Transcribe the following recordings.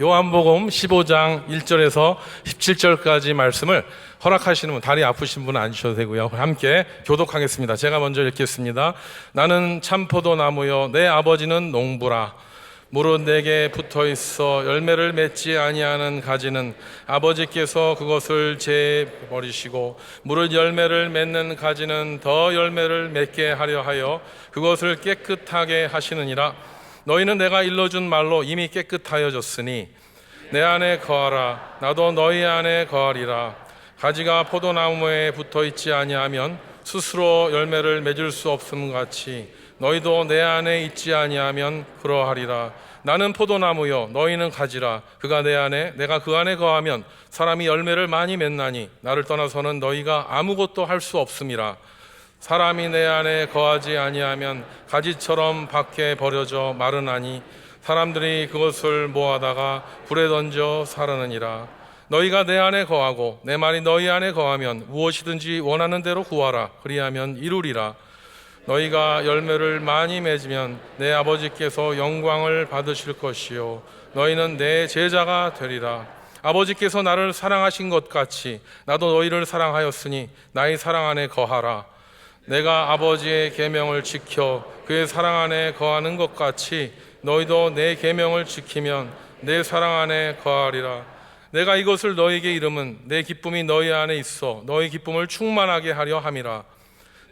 요한복음 15장 1절에서 17절까지 말씀을 허락하시는 분, 다리 아프신 분은 앉으셔도 되고요. 함께 교독하겠습니다. 제가 먼저 읽겠습니다. 나는 참포도나무요 내 아버지는 농부라. 무릇 내게 붙어있어 열매를 맺지 아니하는 가지는 아버지께서 그것을 제버리시고 무릇 열매를 맺는 가지는 더 열매를 맺게 하려 하여 그것을 깨끗하게 하시느니라. 너희는 내가 일러준 말로 이미 깨끗하여졌으니 내 안에 거하라. 나도 너희 안에 거하리라. 가지가 포도나무에 붙어있지 아니하면 스스로 열매를 맺을 수 없음 같이 너희도 내 안에 있지 아니하면 그러하리라. 나는 포도나무요 너희는 가지라. 그가 내 안에 내가 그 안에 거하면 사람이 열매를 많이 맺나니 나를 떠나서는 너희가 아무것도 할 수 없음이라. 사람이 내 안에 거하지 아니하면 가지처럼 밖에 버려져 마르나니 사람들이 그것을 모아다가 불에 던져 사르느니라. 너희가 내 안에 거하고 내 말이 너희 안에 거하면 무엇이든지 원하는 대로 구하라. 그리하면 이루리라. 너희가 열매를 많이 맺으면 내 아버지께서 영광을 받으실 것이요 너희는 내 제자가 되리라. 아버지께서 나를 사랑하신 것 같이 나도 너희를 사랑하였으니 나의 사랑 안에 거하라. 내가 아버지의 계명을 지켜 그의 사랑 안에 거하는 것 같이 너희도 내 계명을 지키면 내 사랑 안에 거하리라. 내가 이것을 너희에게 이름은 내 기쁨이 너희 안에 있어 너희 기쁨을 충만하게 하려 함이라.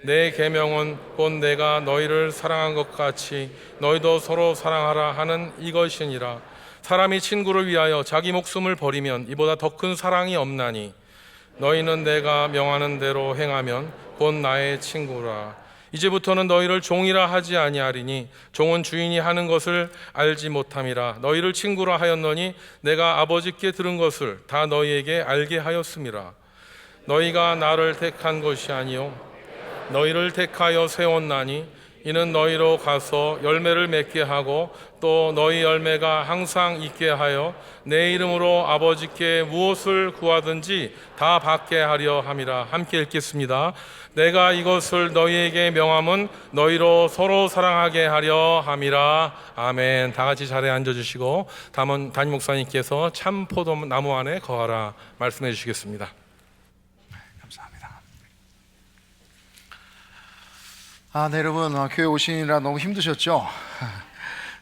내 계명은 곧 내가 너희를 사랑한 것 같이 너희도 서로 사랑하라 하는 이것이니라. 사람이 친구를 위하여 자기 목숨을 버리면 이보다 더 큰 사랑이 없나니 너희는 내가 명하는 대로 행하면 곧 나의 친구라. 이제부터는 너희를 종이라 하지 아니하리니 종은 주인이 하는 것을 알지 못함이라. 너희를 친구라 하였노니 내가 아버지께 들은 것을 다 너희에게 알게 하였음이라. 너희가 나를 택한 것이 아니요 너희를 택하여 세웠나니 이는 너희로 가서 열매를 맺게 하고 또 너희 열매가 항상 있게 하여 내 이름으로 아버지께 무엇을 구하든지 다 받게 하려 함이라. 함께 읽겠습니다. 내가 이것을 너희에게 명함은 너희로 서로 사랑하게 하려 함이라. 아멘. 다 같이 자리에 앉아주시고 담임 목사님께서 참 포도나무 안에 거하라 말씀해 주시겠습니다. 감사합니다. 네, 여러분 교회 오시느라 너무 힘드셨죠?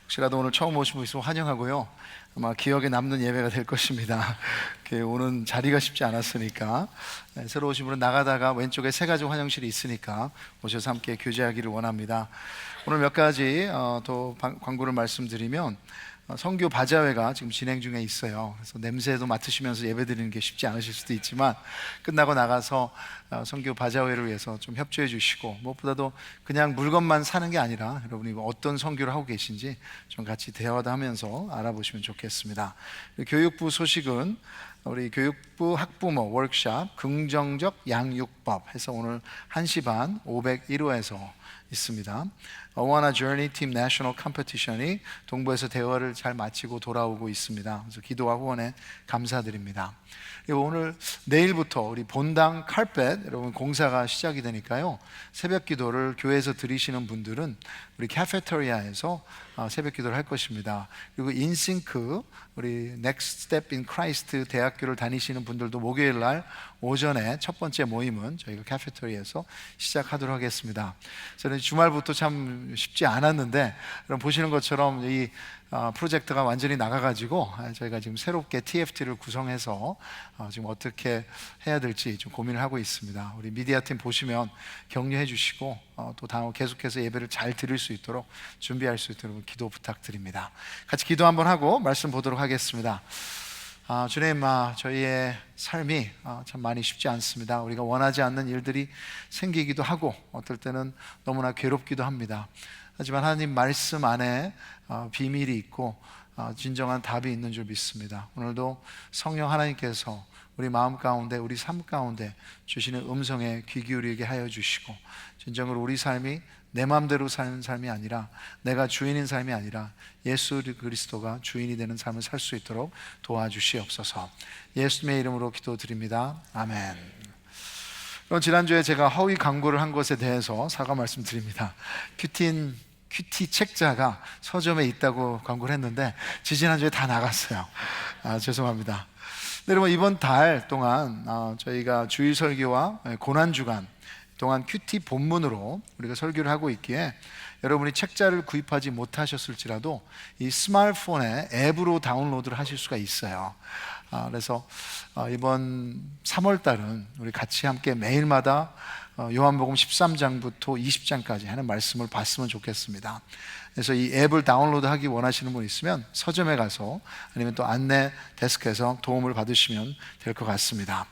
혹시라도 오늘 처음 오신 분 있으면 환영하고요. 아마 기억에 남는 예배가 될 것입니다. 교회 오는 자리가 쉽지 않았으니까 새로 오신 분은 나가다가 왼쪽에 세 가지 화장실이 있으니까 오셔서 함께 교제하기를 원합니다. 오늘 몇 가지 또 광고를 말씀드리면 선교 바자회가 지금 진행 중에 있어요. 그래서 냄새도 맡으시면서 예배드리는 게 쉽지 않으실 수도 있지만 끝나고 나가서 선교 바자회를 위해서 좀 협조해 주시고 무엇보다도 그냥 물건만 사는 게 아니라 여러분이 어떤 선교를 하고 계신지 좀 같이 대화도 하면서 알아보시면 좋겠습니다. 교육부 소식은 우리 교육부 학부모 워크숍 긍정적 양육법 해서 오늘 1시 반 501호에서 있습니다. 어워나 저니 팀 내셔널 컴피티션이 동부에서 대화를 잘 마치고 돌아오고 있습니다. 그래서 기도와 후원에 감사드립니다. 그리고 오늘 내일부터 우리 본당 칼펫 여러분 공사가 시작이 되니까요. 새벽 기도를 교회에서 드리시는 분들은 우리 카페테리아에서 새벽 기도를 할 것입니다. 그리고 인싱크 우리 Next Step in Christ 대학교를 다니시는 분들도 목요일 날 오전에 첫 번째 모임은 저희가 카페테리아에서 시작하도록 하겠습니다. 저는 주말부터 참 쉽지 않았는데 여러분 보시는 것처럼 이 프로젝트가 완전히 나가가지고 저희가 지금 새롭게 TFT를 구성해서 지금 어떻게 해야 될지 좀 고민을 하고 있습니다. 우리 미디어팀 보시면 격려해 주시고 또 다음 계속해서 예배를 잘 드릴 수 있도록 준비할 수 있도록 기도 부탁드립니다. 같이 기도 한번 하고 말씀 보도록 하겠습니다. 주님, 저희의 삶이 참 많이 쉽지 않습니다. 우리가 원하지 않는 일들이 생기기도 하고 어떨 때는 너무나 괴롭기도 합니다. 하지만 하나님 말씀 안에 비밀이 있고 진정한 답이 있는 줄 믿습니다. 오늘도 성령 하나님께서 우리 마음 가운데 우리 삶 가운데 주시는 음성에 귀 기울이게 하여 주시고 진정으로 우리 삶이 내 마음대로 사는 삶이 아니라 내가 주인인 삶이 아니라 예수 그리스도가 주인이 되는 삶을 살 수 있도록 도와주시옵소서. 예수님의 이름으로 기도드립니다. 아멘. 그럼 지난주에 제가 허위 광고를 한 것에 대해서 사과 말씀드립니다. 큐틴 큐티 책자가 서점에 있다고 광고를 했는데 지지난주에 다 나갔어요. 죄송합니다. 네, 여러분 이번 달 동안 저희가 주일 설교와 고난주간 동안 큐티 본문으로 우리가 설교를 하고 있기에 여러분이 책자를 구입하지 못하셨을지라도 이 스마트폰에 앱으로 다운로드를 하실 수가 있어요. 그래서 이번 3월 달은 우리 같이 함께 매일마다 요한복음 13장부터 20장까지 하는 말씀을 봤으면 좋겠습니다. 그래서 이 앱을 다운로드 하기 원하시는 분 있으면 서점에 가서 아니면 또 안내 데스크에서 도움을 받으시면 될 것 같습니다.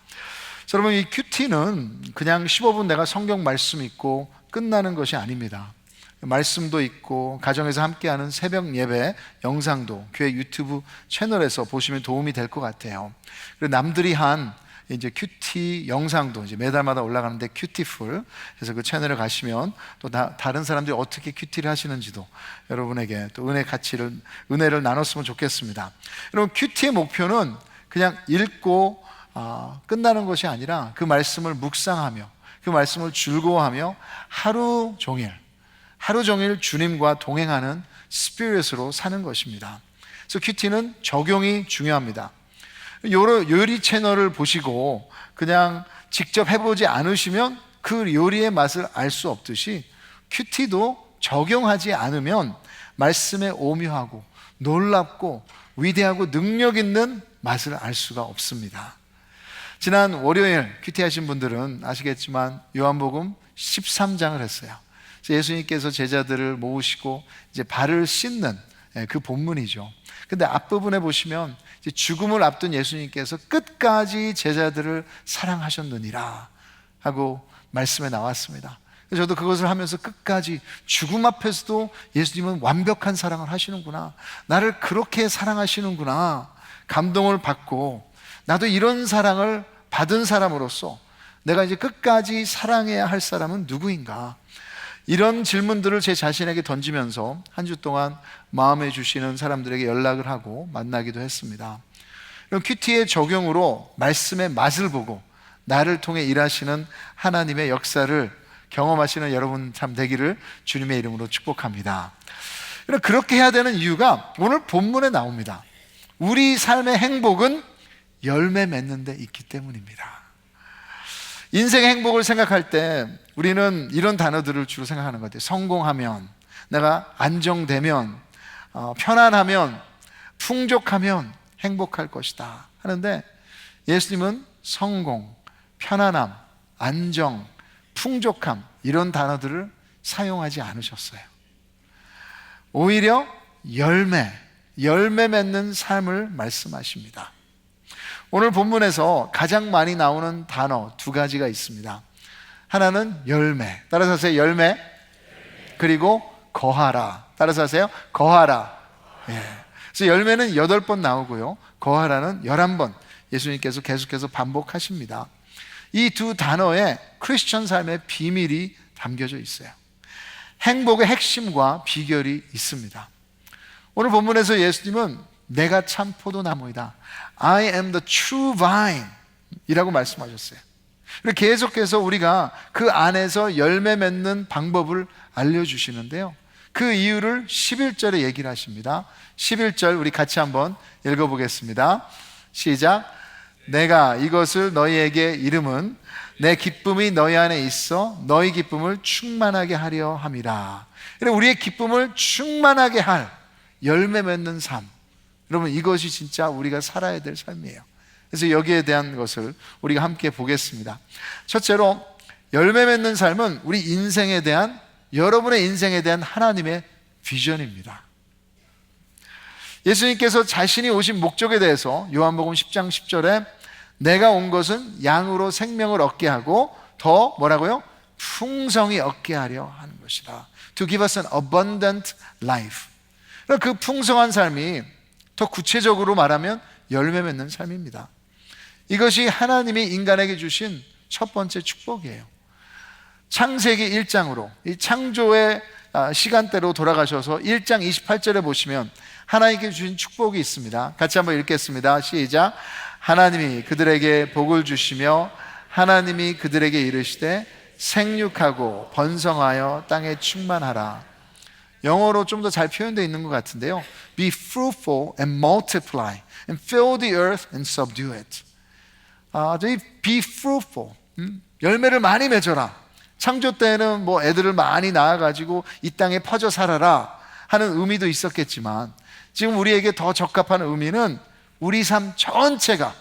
자, 여러분 이 큐티는 그냥 15분 내가 성경 말씀 읽고 끝나는 것이 아닙니다. 말씀도 있고 가정에서 함께하는 새벽 예배 영상도 교회 유튜브 채널에서 보시면 도움이 될 것 같아요. 그리고 남들이 한 이제 큐티 영상도 이제 매달마다 올라가는데 큐티풀 그래서 그 채널에 가시면 또 다른 사람들이 어떻게 큐티를 하시는지도 여러분에게 또 은혜를 나눴으면 좋겠습니다. 여러분 큐티의 목표는 그냥 읽고 끝나는 것이 아니라 그 말씀을 묵상하며 그 말씀을 즐거워하며 하루 종일 주님과 동행하는 스피릿으로 사는 것입니다. 그래서 큐티는 적용이 중요합니다. 요리 채널을 보시고 그냥 직접 해보지 않으시면 그 요리의 맛을 알 수 없듯이 큐티도 적용하지 않으면 말씀의 오묘하고 놀랍고 위대하고 능력 있는 맛을 알 수가 없습니다. 지난 월요일 큐티 하신 분들은 아시겠지만 요한복음 13장을 했어요. 예수님께서 제자들을 모으시고 이제 발을 씻는 그 본문이죠. 근데 앞부분에 보시면 이제 죽음을 앞둔 예수님께서 끝까지 제자들을 사랑하셨느니라 하고 말씀에 나왔습니다. 저도 그것을 하면서 끝까지 죽음 앞에서도 예수님은 완벽한 사랑을 하시는구나, 나를 그렇게 사랑하시는구나 감동을 받고, 나도 이런 사랑을 받은 사람으로서 내가 이제 끝까지 사랑해야 할 사람은 누구인가, 이런 질문들을 제 자신에게 던지면서 한 주 동안 마음에 주시는 사람들에게 연락을 하고 만나기도 했습니다. 이런 큐티의 적용으로 말씀의 맛을 보고 나를 통해 일하시는 하나님의 역사를 경험하시는 여러분 참 되기를 주님의 이름으로 축복합니다. 그렇게 해야 되는 이유가 오늘 본문에 나옵니다. 우리 삶의 행복은 열매 맺는 데 있기 때문입니다. 인생의 행복을 생각할 때 우리는 이런 단어들을 주로 생각하는 것 같아요. 성공하면, 내가 안정되면, 편안하면, 풍족하면 행복할 것이다 하는데, 예수님은 성공, 편안함, 안정, 풍족함 이런 단어들을 사용하지 않으셨어요. 오히려 열매 맺는 삶을 말씀하십니다. 오늘 본문에서 가장 많이 나오는 단어 두 가지가 있습니다. 하나는 열매, 따라서 하세요. 열매. 그리고 거하라, 따라서 하세요. 거하라. 그래서 열매는 8번 나오고요, 거하라는 11번 예수님께서 계속해서 반복하십니다. 이 두 단어에 크리스천 삶의 비밀이 담겨져 있어요. 행복의 핵심과 비결이 있습니다. 오늘 본문에서 예수님은 내가 참 포도나무이다, I am the true vine 이라고 말씀하셨어요. 그리고 계속해서 우리가 그 안에서 열매 맺는 방법을 알려주시는데요, 그 이유를 11절에 얘기를 하십니다. 11절 우리 같이 한번 읽어보겠습니다. 시작. 내가 이것을 너희에게 이름은 내 기쁨이 너희 안에 있어 너희 기쁨을 충만하게 하려 함이라. 우리의 기쁨을 충만하게 할 열매 맺는 삶, 여러분 이것이 진짜 우리가 살아야 될 삶이에요. 그래서 여기에 대한 것을 우리가 함께 보겠습니다. 첫째로 열매 맺는 삶은 우리 인생에 대한, 여러분의 인생에 대한 하나님의 비전입니다. 예수님께서 자신이 오신 목적에 대해서 요한복음 10장 10절에 내가 온 것은 양으로 생명을 얻게 하고 더 뭐라고요? 풍성히 얻게 하려 하는 것이다. To give us an abundant life. 그 풍성한 삶이 더 구체적으로 말하면 열매 맺는 삶입니다. 이것이 하나님이 인간에게 주신 첫 번째 축복이에요. 창세기 1장으로 이 창조의 시간대로 돌아가셔서 1장 28절에 보시면 하나님께 주신 축복이 있습니다. 같이 한번 읽겠습니다. 시작. 하나님이 그들에게 복을 주시며 하나님이 그들에게 이르시되 생육하고 번성하여 땅에 충만하라. 영어로 좀 더 잘 표현되어 있는 것 같은데요. Be fruitful and multiply and fill the earth and subdue it. 저희 be fruitful, 열매를 많이 맺어라. 창조 때는 뭐 애들을 많이 낳아가지고 이 땅에 퍼져 살아라 하는 의미도 있었겠지만, 지금 우리에게 더 적합한 의미는 우리 삶 전체가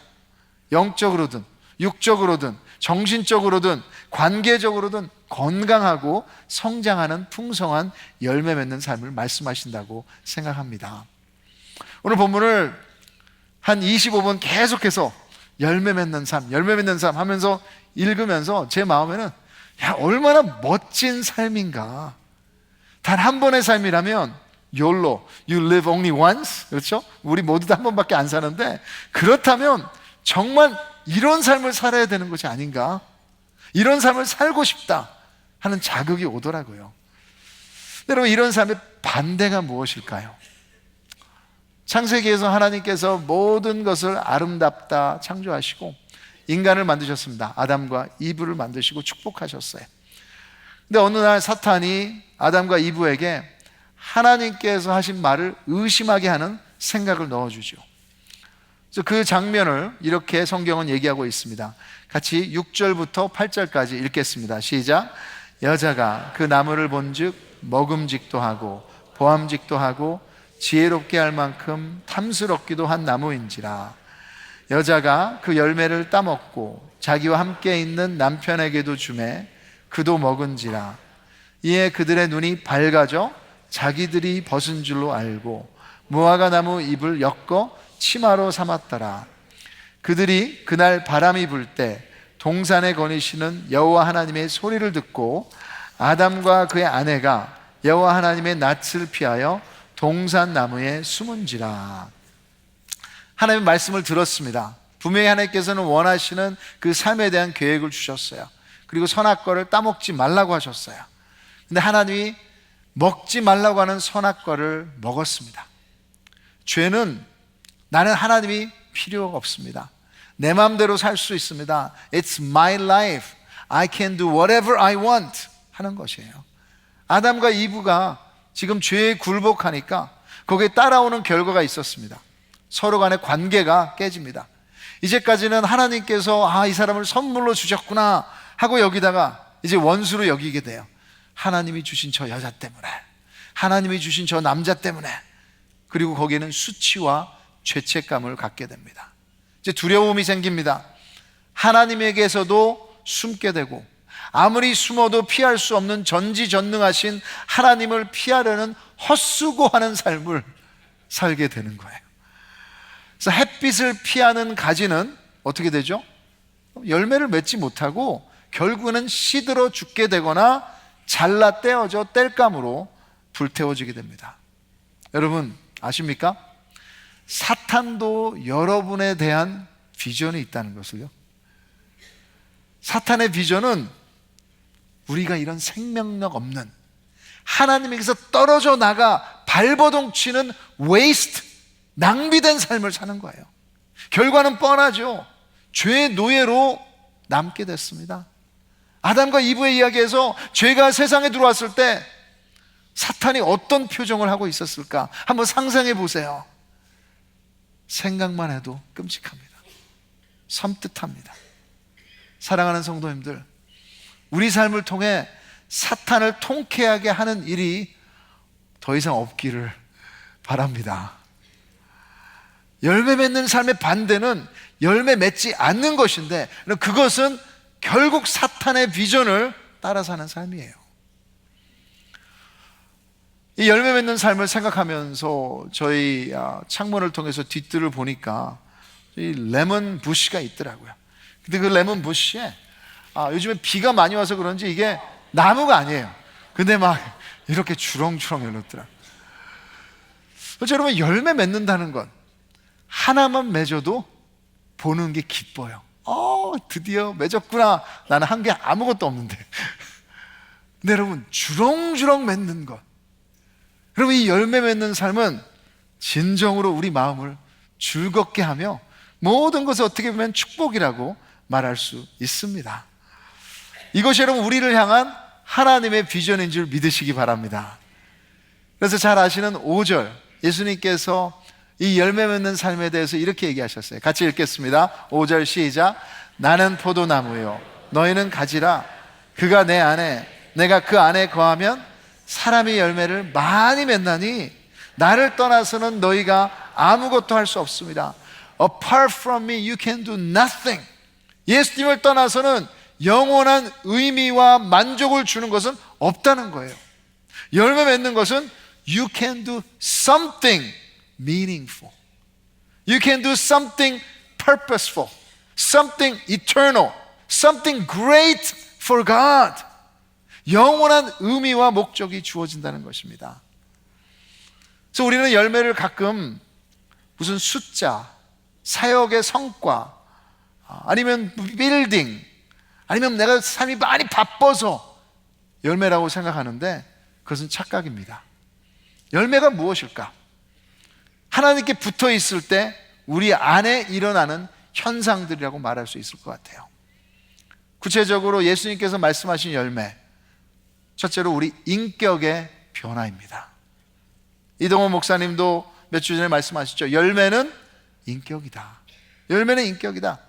영적으로든 육적으로든 정신적으로든 관계적으로든 건강하고 성장하는 풍성한 열매 맺는 삶을 말씀하신다고 생각합니다. 오늘 본문을 한 25분 계속해서 열매 맺는 삶 하면서 읽으면서 제 마음에는 야, 얼마나 멋진 삶인가. 단 한 번의 삶이라면 YOLO, you live only once. 그렇죠? 우리 모두 다 한 번밖에 안 사는데, 그렇다면 정말 이런 삶을 살아야 되는 것이 아닌가, 이런 삶을 살고 싶다 하는 자극이 오더라고요. 여러분, 이런 삶의 반대가 무엇일까요? 창세기에서 하나님께서 모든 것을 아름답다 창조하시고 인간을 만드셨습니다. 아담과 이브를 만드시고 축복하셨어요. 근데 어느 날 사탄이 아담과 이브에게 하나님께서 하신 말을 의심하게 하는 생각을 넣어주죠. 그래서 그 장면을 이렇게 성경은 얘기하고 있습니다. 같이 6절부터 8절까지 읽겠습니다. 시작. 여자가 그 나무를 본즉 먹음직도 하고 보암직도 하고 지혜롭게 할 만큼 탐스럽기도 한 나무인지라. 여자가 그 열매를 따먹고 자기와 함께 있는 남편에게도 주매 그도 먹은지라. 이에 그들의 눈이 밝아져 자기들이 벗은 줄로 알고 무화과 나무 잎을 엮어 치마로 삼았더라. 그들이 그날 바람이 불 때 동산에 거니시는 여호와 하나님의 소리를 듣고 아담과 그의 아내가 여호와 하나님의 낯을 피하여 동산 나무에 숨은지라. 하나님의 말씀을 들었습니다. 분명히 하나님께서는 원하시는 그 삶에 대한 계획을 주셨어요. 그리고 선악과를 따먹지 말라고 하셨어요. 근데 하나님이 먹지 말라고 하는 선악과를 먹었습니다. 죄는 나는 하나님이 필요가 없습니다. 내 마음대로 살 수 있습니다. It's my life. I can do whatever I want 하는 것이에요. 아담과 이브가 지금 죄에 굴복하니까 거기에 따라오는 결과가 있었습니다. 서로 간의 관계가 깨집니다. 이제까지는 하나님께서 이 사람을 선물로 주셨구나 하고 여기다가 이제 원수로 여기게 돼요. 하나님이 주신 저 여자 때문에, 하나님이 주신 저 남자 때문에. 그리고 거기에는 수치와 죄책감을 갖게 됩니다. 이제 두려움이 생깁니다. 하나님에게서도 숨게 되고, 아무리 숨어도 피할 수 없는 전지전능하신 하나님을 피하려는 헛수고하는 삶을 살게 되는 거예요. 그래서 햇빛을 피하는 가지는 어떻게 되죠? 열매를 맺지 못하고 결국은 시들어 죽게 되거나 잘라 떼어져 땔감으로 불태워지게 됩니다. 여러분 아십니까? 사탄도 여러분에 대한 비전이 있다는 것을요. 사탄의 비전은 우리가 이런 생명력 없는, 하나님에게서 떨어져 나가 발버둥 치는 웨이스트, 낭비된 삶을 사는 거예요. 결과는 뻔하죠. 죄의 노예로 남게 됐습니다. 아담과 이브의 이야기에서 죄가 세상에 들어왔을 때 사탄이 어떤 표정을 하고 있었을까? 한번 상상해 보세요. 생각만 해도 끔찍합니다. 섬뜩합니다. 사랑하는 성도님들, 우리 삶을 통해 사탄을 통쾌하게 하는 일이 더 이상 없기를 바랍니다. 열매 맺는 삶의 반대는 열매 맺지 않는 것인데, 그것은 결국 사탄의 비전을 따라 사는 삶이에요. 이 열매 맺는 삶을 생각하면서 저희 창문을 통해서 뒷뜰을 보니까 이 레몬 부시가 있더라고요. 근데 그 레몬 부시에 요즘에 비가 많이 와서 그런지 이게 나무가 아니에요. 근데 막 이렇게 주렁주렁 열렸더라고요. 그래서 여러분, 열매 맺는다는 건 하나만 맺어도 보는 게 기뻐요. 드디어 맺었구나. 나는 한 게 아무것도 없는데. 근데 여러분, 주렁주렁 맺는 것, 여러분, 이 열매 맺는 삶은 진정으로 우리 마음을 즐겁게 하며 모든 것을 어떻게 보면 축복이라고 말할 수 있습니다. 이것이 여러분 우리를 향한 하나님의 비전인 줄 믿으시기 바랍니다. 그래서 잘 아시는 5절, 예수님께서 이 열매 맺는 삶에 대해서 이렇게 얘기하셨어요. 같이 읽겠습니다. 5절 시작. 나는 포도나무요 너희는 가지라. 그가 내 안에 내가 그 안에 거하면 사람이 열매를 많이 맺나니 나를 떠나서는 너희가 아무것도 할 수 없습니다. Apart from me you can do nothing. 예수님을 떠나서는 영원한 의미와 만족을 주는 것은 없다는 거예요. 열매 맺는 것은 you can do something meaningful. You can do something purposeful, something eternal, something great for God. 영원한 의미와 목적이 주어진다는 것입니다. 그래서 우리는 열매를 가끔 무슨 숫자, 사역의 성과, 아니면 빌딩, 아니면 내가 삶이 많이 바빠서 열매라고 생각하는데 그것은 착각입니다. 열매가 무엇일까? 하나님께 붙어 있을 때 우리 안에 일어나는 현상들이라고 말할 수 있을 것 같아요. 구체적으로 예수님께서 말씀하신 열매, 첫째로 우리 인격의 변화입니다. 이동원 목사님도 몇 주 전에 말씀하셨죠. 열매는 인격이다. 열매는 인격이다.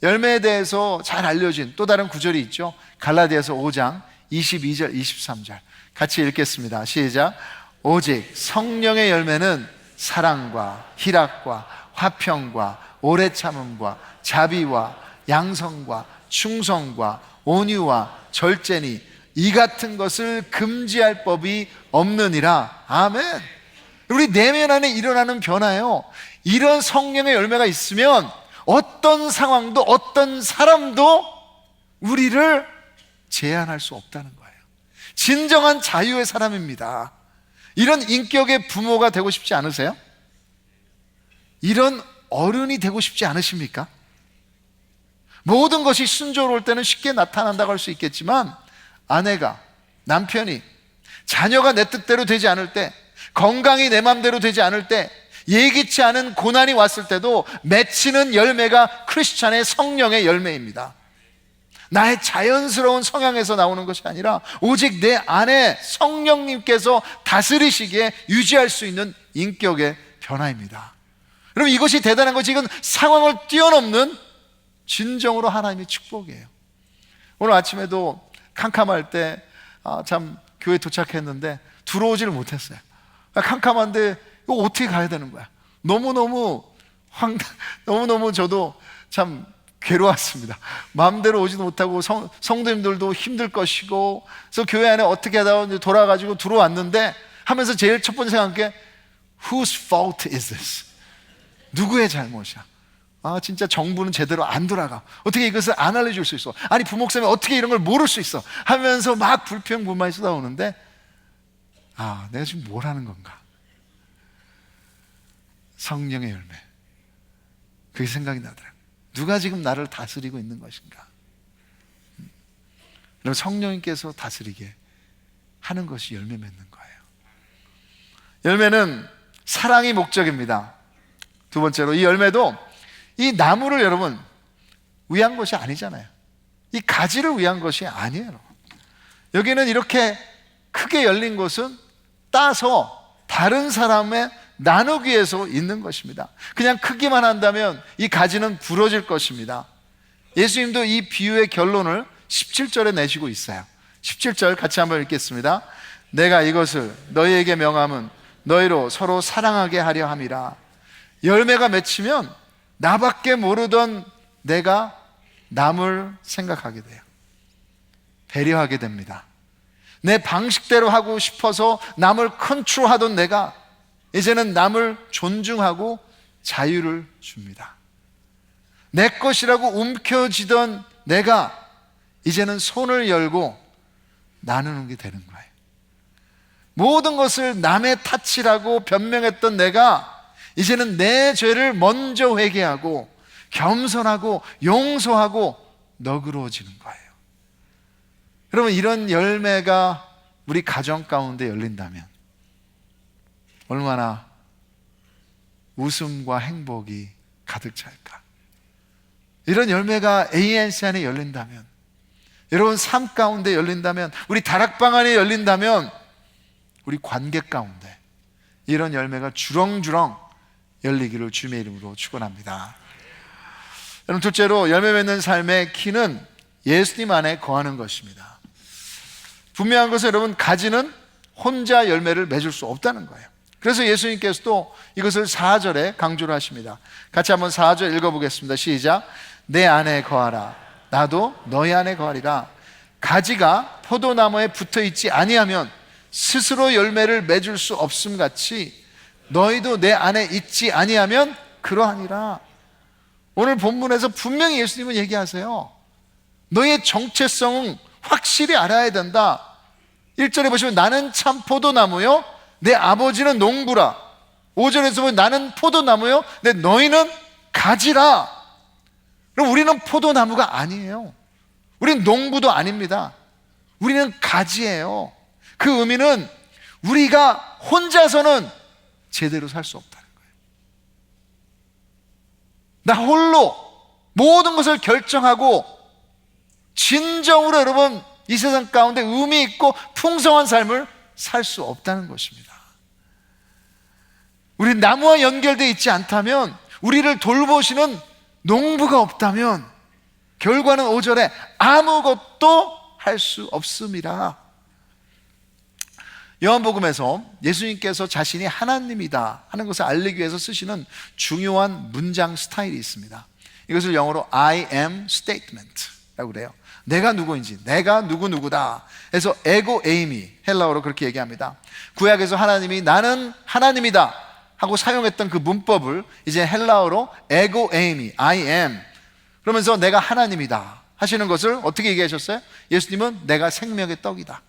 열매에 대해서 잘 알려진 또 다른 구절이 있죠. 갈라디아서 5장 22절 23절 같이 읽겠습니다. 시작. 오직 성령의 열매는 사랑과 희락과 화평과 오래 참음과 자비와 양성과 충성과 온유와 절제니 이 같은 것을 금지할 법이 없느니라. 아멘. 우리 내면 안에 일어나는 변화예요. 이런 성령의 열매가 있으면 어떤 상황도 어떤 사람도 우리를 제한할 수 없다는 거예요. 진정한 자유의 사람입니다. 이런 인격의 부모가 되고 싶지 않으세요? 이런 어른이 되고 싶지 않으십니까? 모든 것이 순조로울 때는 쉽게 나타난다고 할 수 있겠지만 아내가, 남편이, 자녀가 내 뜻대로 되지 않을 때, 건강이 내 맘대로 되지 않을 때, 예기치 않은 고난이 왔을 때도 맺히는 열매가 크리스찬의 성령의 열매입니다. 나의 자연스러운 성향에서 나오는 것이 아니라 오직 내 안에 성령님께서 다스리시기에 유지할 수 있는 인격의 변화입니다. 여러분, 이것이 대단한 것이, 이건 상황을 뛰어넘는 진정으로 하나님의 축복이에요. 오늘 아침에도 캄캄할 때 참 교회 도착했는데 들어오지를 못했어요. 캄캄한데 이거 어떻게 가야 되는 거야? 너무너무 저도 참 괴로웠습니다. 마음대로 오지도 못하고 성도님들도 힘들 것이고, 그래서 교회 안에 어떻게 하다가 돌아가지고 들어왔는데 하면서 제일 첫 번째 생각한 게 Whose fault is this? 누구의 잘못이야? 진짜 정부는 제대로 안 돌아가. 어떻게 이것을 안 알려줄 수 있어? 아니, 부목사님이 어떻게 이런 걸 모를 수 있어? 하면서 막 불평불만이 쏟아오는데 내가 지금 뭘 하는 건가? 성령의 열매. 그게 생각이 나더라고요. 누가 지금 나를 다스리고 있는 것인가? 그럼 성령님께서 다스리게 하는 것이 열매 맺는 거예요. 열매는 사랑이 목적입니다. 두 번째로, 이 열매도 이 나무를 여러분 위한 것이 아니잖아요. 이 가지를 위한 것이 아니에요, 여러분. 여기는 이렇게 크게 열린 것은 따서 다른 사람의 나누기 위해서 있는 것입니다. 그냥 크기만 한다면 이 가지는 부러질 것입니다. 예수님도 이 비유의 결론을 17절에 내시고 있어요. 17절 같이 한번 읽겠습니다. 내가 이것을 너희에게 명함은 너희로 서로 사랑하게 하려 함이라. 열매가 맺히면 나밖에 모르던 내가 남을 생각하게 돼요. 배려하게 됩니다. 내 방식대로 하고 싶어서 남을 컨트롤하던 내가 이제는 남을 존중하고 자유를 줍니다. 내 것이라고 움켜쥐던 내가 이제는 손을 열고 나누는 게 되는 거예요. 모든 것을 남의 탓이라고 변명했던 내가 이제는 내 죄를 먼저 회개하고 겸손하고 용서하고 너그러워지는 거예요. 여러분, 이런 열매가 우리 가정 가운데 열린다면 얼마나 웃음과 행복이 가득 찰까? 이런 열매가 ANC 안에 열린다면, 여러분 삶 가운데 열린다면, 우리 다락방 안에 열린다면 우리 관계 가운데 이런 열매가 주렁주렁 열리기를 주님의 이름으로 축원합니다. 여러분, 둘째로 열매 맺는 삶의 키는 예수님 안에 거하는 것입니다. 분명한 것은 여러분, 가지는 혼자 열매를 맺을 수 없다는 거예요. 그래서 예수님께서도 이것을 4절에 강조를 하십니다. 같이 한번 4절 읽어보겠습니다. 시작. 내 안에 거하라. 나도 너희 안에 거하리라. 가지가 포도나무에 붙어있지 아니하면 스스로 열매를 맺을 수 없음 같이 너희도 내 안에 있지 아니하면 그러하니라. 오늘 본문에서 분명히 예수님은 얘기하세요. 너희의 정체성은 확실히 알아야 된다. 1절에 보시면 나는 참 포도나무요 내 아버지는 농부라. 5절에서 보면 나는 포도나무요 내 너희는 가지라. 그럼 우리는 포도나무가 아니에요. 우리는 농부도 아닙니다. 우리는 가지예요. 그 의미는 우리가 혼자서는 제대로 살 수 없다는 거예요. 나 홀로 모든 것을 결정하고 진정으로 여러분 이 세상 가운데 의미 있고 풍성한 삶을 살 수 없다는 것입니다. 우리 나무와 연결되어 있지 않다면, 우리를 돌보시는 농부가 없다면 결과는 5절에 아무것도 할 수 없음이라. 요한복음에서 예수님께서 자신이 하나님이다 하는 것을 알리기 위해서 쓰시는 중요한 문장 스타일이 있습니다. 이것을 영어로 I am statement라고 그래요. 내가 누구인지, 내가 누구누구다 해서 에고 에이미, 헬라어로 그렇게 얘기합니다. 구약에서 하나님이 나는 하나님이다 하고 사용했던 그 문법을 이제 헬라어로 에고 에이미, I am, 그러면서 내가 하나님이다 하시는 것을 어떻게 얘기하셨어요? 예수님은 내가 생명의 떡이다,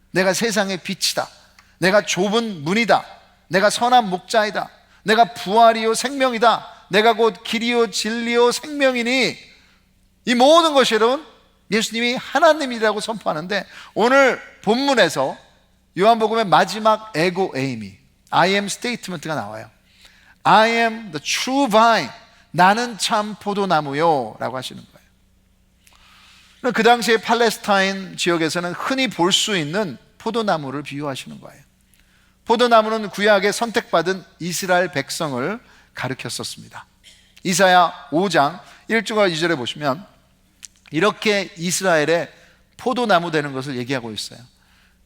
내가 세상의 빛이다, 내가 좁은 문이다, 내가 선한 목자이다, 내가 부활이요 생명이다, 내가 곧 길이요 진리요 생명이니, 이 모든 것이 여러분 예수님이 하나님이라고 선포하는데, 오늘 본문에서 요한복음의 마지막 에고 에이미, I am statement가 나와요. I am the true vine, 나는 참 포도나무요 라고 하시는 거예요. 그 당시에 팔레스타인 지역에서는 흔히 볼 수 있는 포도나무를 비유하시는 거예요. 포도나무는 구약에 선택받은 이스라엘 백성을 가리켰었습니다. 이사야 5장 1절과 2절에 보시면 이렇게 이스라엘의 포도나무 되는 것을 얘기하고 있어요.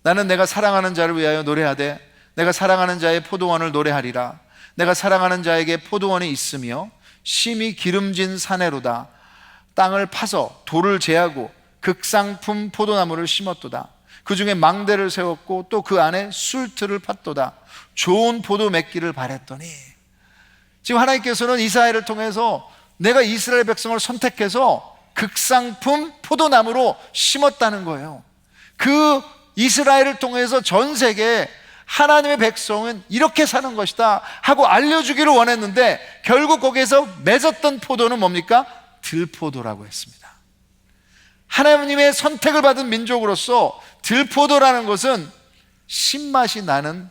나는 내가 사랑하는 자를 위하여 노래하되 내가 사랑하는 자의 포도원을 노래하리라. 내가 사랑하는 자에게 포도원이 있으며 심히 기름진 사내로다. 땅을 파서 돌을 제하고 극상품 포도나무를 심었도다. 그 중에 망대를 세웠고 또 그 안에 술틀을 팠도다. 좋은 포도 맺기를 바랬더니, 지금 하나님께서는 이스라엘을 통해서 내가 이스라엘 백성을 선택해서 극상품 포도나무로 심었다는 거예요. 그 이스라엘을 통해서 전 세계에 하나님의 백성은 이렇게 사는 것이다 하고 알려주기를 원했는데, 결국 거기에서 맺었던 포도는 뭡니까? 들포도라고 했습니다. 하나님의 선택을 받은 민족으로서 들포도라는 것은 신맛이 나는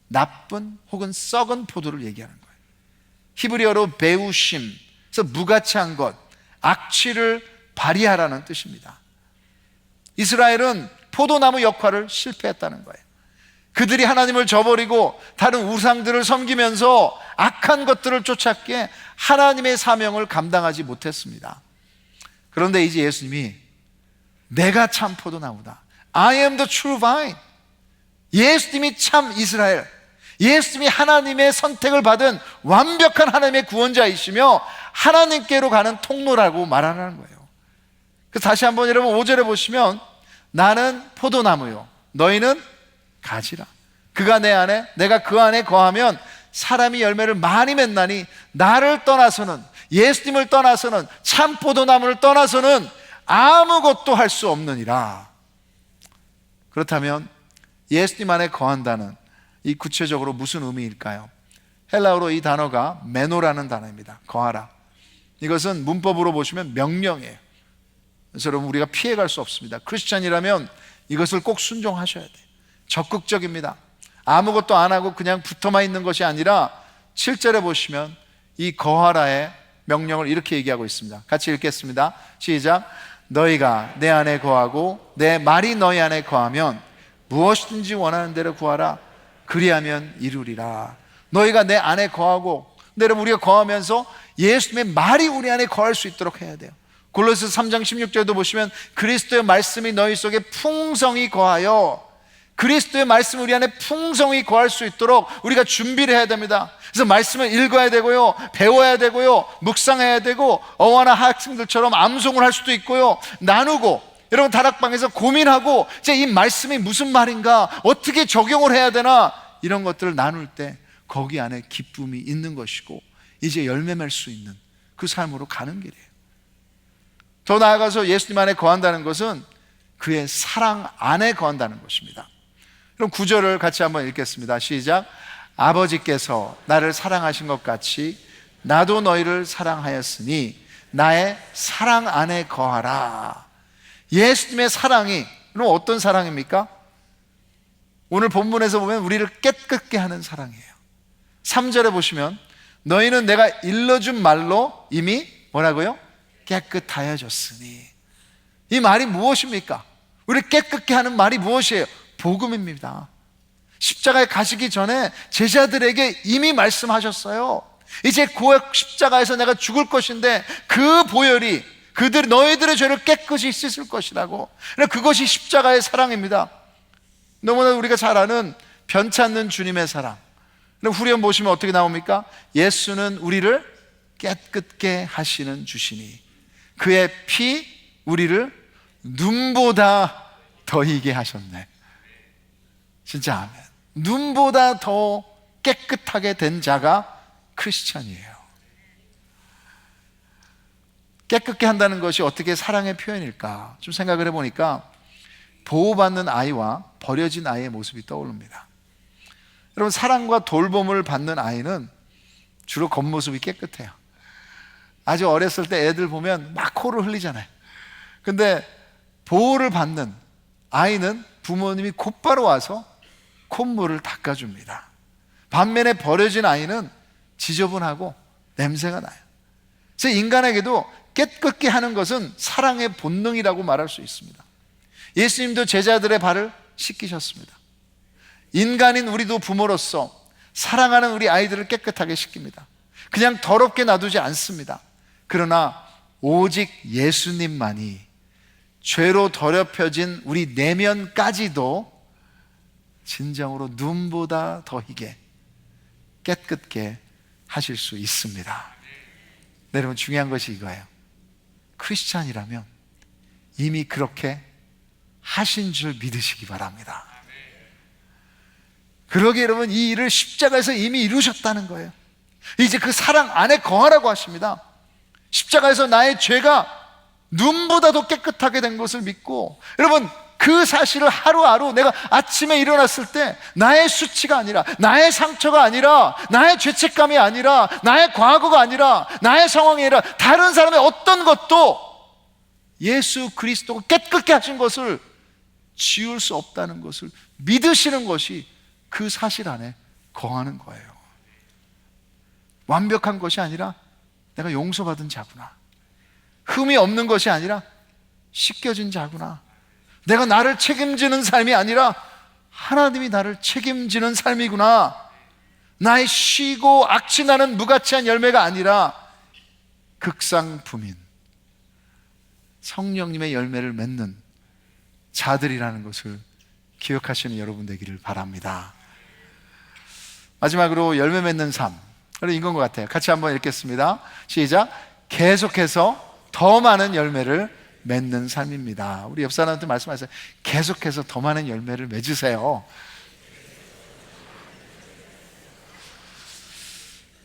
나쁜 혹은 썩은 포도를 얘기하는 거예요. 히브리어로 베우심, 그래서 무가치한 것, 악취를 발휘하라는 뜻입니다. 이스라엘은 포도나무 역할을 실패했다는 거예요. 그들이 하나님을 저버리고 다른 우상들을 섬기면서 악한 것들을 쫓았기에 하나님의 사명을 감당하지 못했습니다. 그런데 이제 예수님이 내가 참 포도나무다, I am the true vine, 예수님이 참 이스라엘, 예수님이 하나님의 선택을 받은 완벽한 하나님의 구원자이시며 하나님께로 가는 통로라고 말하는 거예요. 그래서 다시 한번 여러분 5절에 보시면 나는 포도나무요 너희는 가지라. 그가 내 안에 내가 그 안에 거하면 사람이 열매를 많이 맺나니 나를 떠나서는, 예수님을 떠나서는, 참 포도나무를 떠나서는 아무것도 할 수 없느니라. 그렇다면 예수님 안에 거한다는 이 구체적으로 무슨 의미일까요? 헬라어로 이 단어가 메노라는 단어입니다. 거하라. 이것은 문법으로 보시면 명령이에요. 그래서 여러분 우리가 피해갈 수 없습니다. 크리스찬이라면 이것을 꼭 순종하셔야 돼요. 적극적입니다. 아무것도 안 하고 그냥 붙어만 있는 것이 아니라 7절에 보시면 이 거하라의 명령을 이렇게 얘기하고 있습니다. 같이 읽겠습니다. 시작. 너희가 내 안에 거하고 내 말이 너희 안에 거하면 무엇이든지 원하는 대로 구하라. 그리하면 이루리라. 너희가 내 안에 거하고, 근데 여러분 우리가 거하면서 예수님의 말이 우리 안에 거할 수 있도록 해야 돼요. 골로새 3장 16절도 보시면 그리스도의 말씀이 너희 속에 풍성히 거하여, 그리스도의 말씀이 우리 안에 풍성히 거할 수 있도록 우리가 준비를 해야 됩니다. 그래서 말씀을 읽어야 되고요, 배워야 되고요, 묵상해야 되고, 어와나 학생들처럼 암송을 할 수도 있고요, 나누고, 여러분 다락방에서 고민하고, 이제 이 말씀이 무슨 말인가, 어떻게 적용을 해야 되나, 이런 것들을 나눌 때 거기 안에 기쁨이 있는 것이고 이제 열매 맺을 수 있는 그 삶으로 가는 길이에요. 더 나아가서 예수님 안에 거한다는 것은 그의 사랑 안에 거한다는 것입니다. 그럼 9절을 같이 한번 읽겠습니다. 시작. 아버지께서 나를 사랑하신 것 같이 나도 너희를 사랑하였으니 나의 사랑 안에 거하라. 예수님의 사랑이 그럼 어떤 사랑입니까? 오늘 본문에서 보면 우리를 깨끗게 하는 사랑이에요. 3절에 보시면 너희는 내가 일러준 말로 이미 뭐라고요? 깨끗하여졌으니. 이 말이 무엇입니까? 우리를 깨끗게 하는 말이 무엇이에요? 복음입니다. 십자가에 가시기 전에 제자들에게 이미 말씀하셨어요. 이제 그 십자가에서 내가 죽을 것인데 그 보혈이 너희들의 죄를 깨끗이 씻을 것이라고. 그것이 십자가의 사랑입니다. 너무나 우리가 잘 아는 변찮는 주님의 사랑. 후렴 보시면 어떻게 나옵니까? 예수는 우리를 깨끗게 하시는 주시니 그의 피 우리를 눈보다 더 희게 하셨네. 진짜 아멘. 눈보다 더 깨끗하게 된 자가 크리스찬이에요. 깨끗게 한다는 것이 어떻게 사랑의 표현일까? 좀 생각을 해보니까 보호받는 아이와 버려진 아이의 모습이 떠오릅니다. 여러분 사랑과 돌봄을 받는 아이는 주로 겉모습이 깨끗해요. 아주 어렸을 때 애들 보면 막 코를 흘리잖아요. 근데 보호를 받는 아이는 부모님이 곧바로 와서 콧물을 닦아줍니다. 반면에 버려진 아이는 지저분하고 냄새가 나요. 그래서 인간에게도 깨끗게 하는 것은 사랑의 본능이라고 말할 수 있습니다. 예수님도 제자들의 발을 씻기셨습니다. 인간인 우리도 부모로서 사랑하는 우리 아이들을 깨끗하게 씻깁니다. 그냥 더럽게 놔두지 않습니다. 그러나 오직 예수님만이 죄로 더럽혀진 우리 내면까지도 진정으로 눈보다 더 희게 깨끗게 하실 수 있습니다. 네, 여러분 중요한 것이 이거예요. 크리스찬이라면 이미 그렇게 하신 줄 믿으시기 바랍니다. 그러기에 여러분 이 일을 십자가에서 이미 이루셨다는 거예요. 이제 그 사랑 안에 거하라고 하십니다. 십자가에서 나의 죄가 눈보다 더 깨끗하게 된 것을 믿고, 여러분 그 사실을 하루하루 내가 아침에 일어났을 때 나의 수치가 아니라, 나의 상처가 아니라, 나의 죄책감이 아니라, 나의 과거가 아니라, 나의 상황이 아니라 다른 사람의 어떤 것도 예수 그리스도가 깨끗게 하신 것을 지울 수 없다는 것을 믿으시는 것이 그 사실 안에 거하는 거예요. 완벽한 것이 아니라 내가 용서받은 자구나. 흠이 없는 것이 아니라 씻겨진 자구나. 내가 나를 책임지는 삶이 아니라 하나님이 나를 책임지는 삶이구나. 나의 쉬고 악취나는 무가치한 열매가 아니라 극상품인 성령님의 열매를 맺는 자들이라는 것을 기억하시는 여러분 되기를 바랍니다. 마지막으로 열매 맺는 삶, 이건 것 같아요. 같이 한번 읽겠습니다. 시작. 계속해서 더 많은 열매를 맺는 삶입니다. 우리 옆 사람한테 말씀하세요. 계속해서 더 많은 열매를 맺으세요.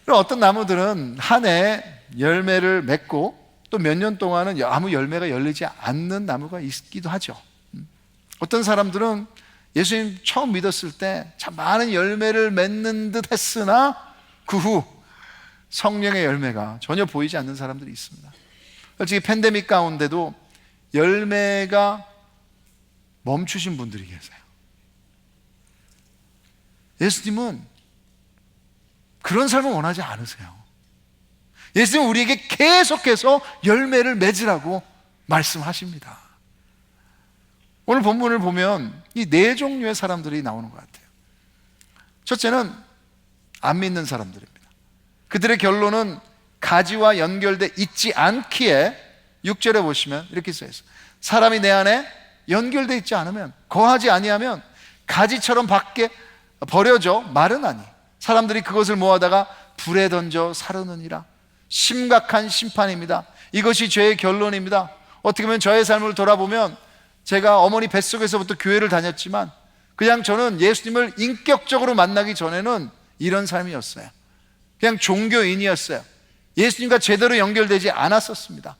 어떤 나무들은 한 해 열매를 맺고 또 몇 년 동안은 아무 열매가 열리지 않는 나무가 있기도 하죠. 어떤 사람들은 예수님 처음 믿었을 때 참 많은 열매를 맺는 듯 했으나 그 후 성령의 열매가 전혀 보이지 않는 사람들이 있습니다. 솔직히 팬데믹 가운데도 열매가 멈추신 분들이 계세요. 예수님은 그런 삶을 원하지 않으세요. 예수님은 우리에게 계속해서 열매를 맺으라고 말씀하십니다. 오늘 본문을 보면 이 네 종류의 사람들이 나오는 것 같아요. 첫째는 안 믿는 사람들입니다. 그들의 결론은 가지와 연결돼 있지 않기에 6절에 보시면 이렇게 써 있어요. 사람이 내 안에 연결돼 있지 않으면, 거하지 아니하면 가지처럼 밖에 버려져 마르나니 사람들이 그것을 모아다가 불에 던져 사르느니라. 심각한 심판입니다. 이것이 죄의 결론입니다. 어떻게 보면 저의 삶을 돌아보면 제가 어머니 뱃속에서부터 교회를 다녔지만 그냥 저는 예수님을 인격적으로 만나기 전에는 이런 삶이었어요. 그냥 종교인이었어요. 예수님과 제대로 연결되지 않았었습니다.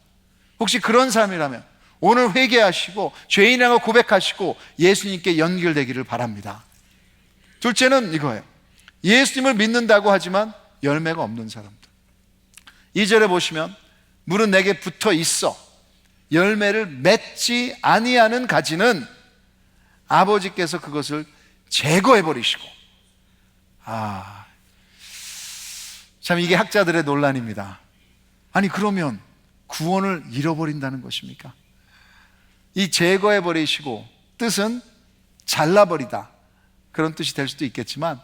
혹시 그런 삶이라면 오늘 회개하시고 죄인이라고 고백하시고 예수님께 연결되기를 바랍니다. 둘째는 이거예요. 예수님을 믿는다고 하지만 열매가 없는 사람들. 2절에 보시면 물은 내게 붙어 있어 열매를 맺지 아니하는 가지는 아버지께서 그것을 제거해 버리시고. 참 이게 학자들의 논란입니다. 아니 그러면 구원을 잃어버린다는 것입니까? 이 제거해 버리시고 뜻은 잘라버리다, 그런 뜻이 될 수도 있겠지만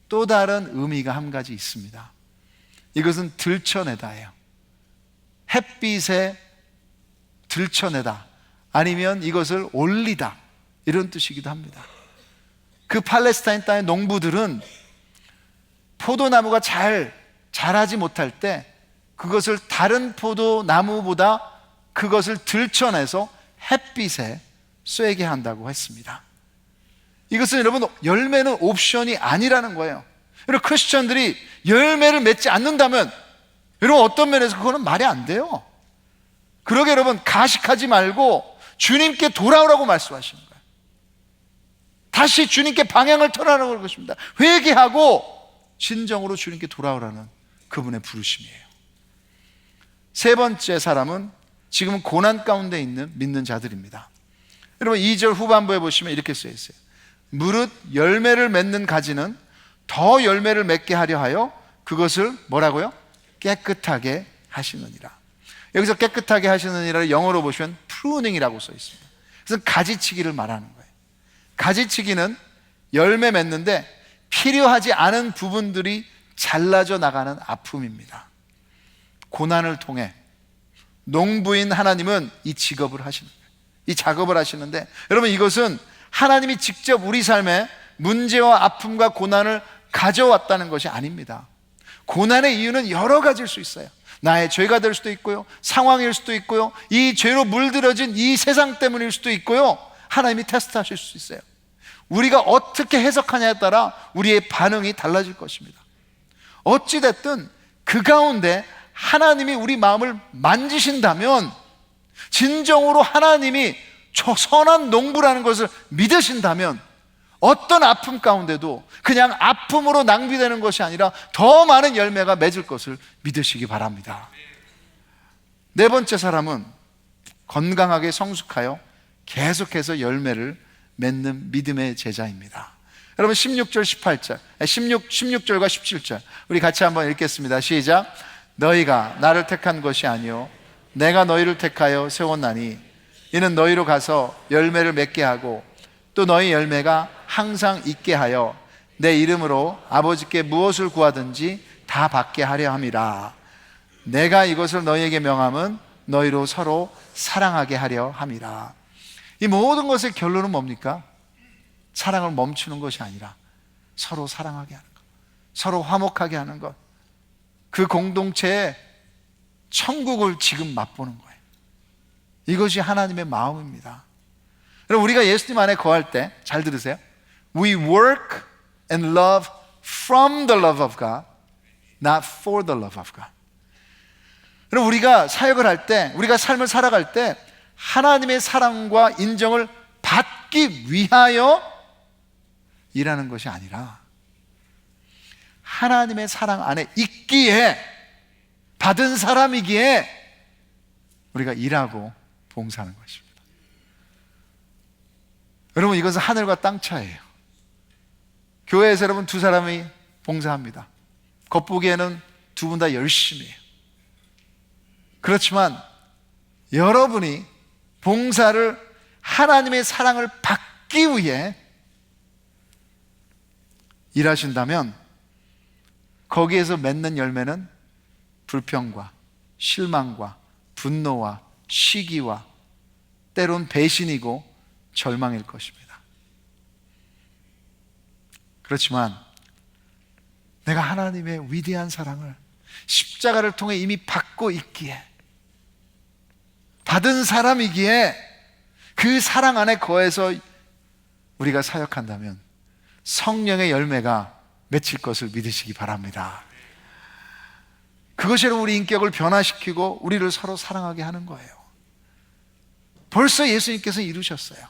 또 다른 의미가 한 가지 있습니다. 이것은 들춰내다예요. 햇빛에 들춰내다, 아니면 이것을 올리다, 이런 뜻이기도 합니다. 그 팔레스타인 땅의 농부들은 포도나무가 잘 자라지 못할 때 그것을 다른 포도나무보다 그것을 들춰내서 햇빛에 쐬게 한다고 했습니다. 이것은 여러분 열매는 옵션이 아니라는 거예요. 여러분 크리스천들이 열매를 맺지 않는다면 여러분 어떤 면에서 그거는 말이 안 돼요. 그러게 여러분 가식하지 말고 주님께 돌아오라고 말씀하시는 거예요. 다시 주님께 방향을 틀어라는 것입니다. 회개하고 진정으로 주님께 돌아오라는 그분의 부르심이에요. 세 번째 사람은 지금 고난 가운데 있는 믿는 자들입니다. 여러분 2절 후반부에 보시면 이렇게 써 있어요. 무릇 열매를 맺는 가지는 더 열매를 맺게 하려 하여 그것을 뭐라고요? 깨끗하게 하시느니라. 여기서 깨끗하게 하시느니라를 영어로 보시면 프루닝이라고 써 있습니다. 그래서 가지치기를 말하는 거예요. 가지치기는 열매 맺는데 필요하지 않은 부분들이 잘라져 나가는 아픔입니다. 고난을 통해 농부인 하나님은 이 직업을 하시는 거예요. 이 작업을 하시는데 여러분 이것은 하나님이 직접 우리 삶에 문제와 아픔과 고난을 가져왔다는 것이 아닙니다. 고난의 이유는 여러 가지일 수 있어요. 나의 죄가 될 수도 있고요, 상황일 수도 있고요, 이 죄로 물들어진 이 세상 때문일 수도 있고요, 하나님이 테스트하실 수 있어요. 우리가 어떻게 해석하냐에 따라 우리의 반응이 달라질 것입니다. 어찌됐든 그 가운데 하나님이 우리 마음을 만지신다면, 진정으로 하나님이 선한 농부라는 것을 믿으신다면 어떤 아픔 가운데도 그냥 아픔으로 낭비되는 것이 아니라 더 많은 열매가 맺을 것을 믿으시기 바랍니다. 네 번째 사람은 건강하게 성숙하여 계속해서 열매를 맺는 믿음의 제자입니다. 여러분 16절 18절 16절과 17절 우리 같이 한번 읽겠습니다. 시작. 너희가 나를 택한 것이 아니요 내가 너희를 택하여 세웠나니 이는 너희로 가서 열매를 맺게 하고 또 너희 열매가 항상 있게 하여 내 이름으로 아버지께 무엇을 구하든지 다 받게 하려 함이라. 내가 이것을 너희에게 명함은 너희로 서로 사랑하게 하려 함이라. 이 모든 것의 결론은 뭡니까? 사랑을 멈추는 것이 아니라 서로 사랑하게 하는 것, 서로 화목하게 하는 것, 그 공동체의 천국을 지금 맛보는 거예요. 이것이 하나님의 마음입니다. 여러분 우리가 예수님 안에 거할 때 잘 들으세요. We work and love from the love of God, not for the love of God. 여러분 우리가 사역을 할 때, 우리가 삶을 살아갈 때 하나님의 사랑과 인정을 받기 위하여 일하는 것이 아니라 하나님의 사랑 안에 있기에, 받은 사람이기에 우리가 일하고 봉사하는 것입니다. 여러분 이것은 하늘과 땅 차이예요. 교회에서 여러분 두 사람이 봉사합니다. 겉보기에는 두 분 다 열심히 해요. 그렇지만 여러분이 봉사를 하나님의 사랑을 받기 위해 일하신다면 거기에서 맺는 열매는 불평과 실망과 분노와 시기와 때론 배신이고 절망일 것입니다. 그렇지만 내가 하나님의 위대한 사랑을 십자가를 통해 이미 받고 있기에, 받은 사람이기에 그 사랑 안에 거해서 우리가 사역한다면 성령의 열매가 맺힐 것을 믿으시기 바랍니다. 그것이 우리 인격을 변화시키고 우리를 서로 사랑하게 하는 거예요. 벌써 예수님께서 이루셨어요.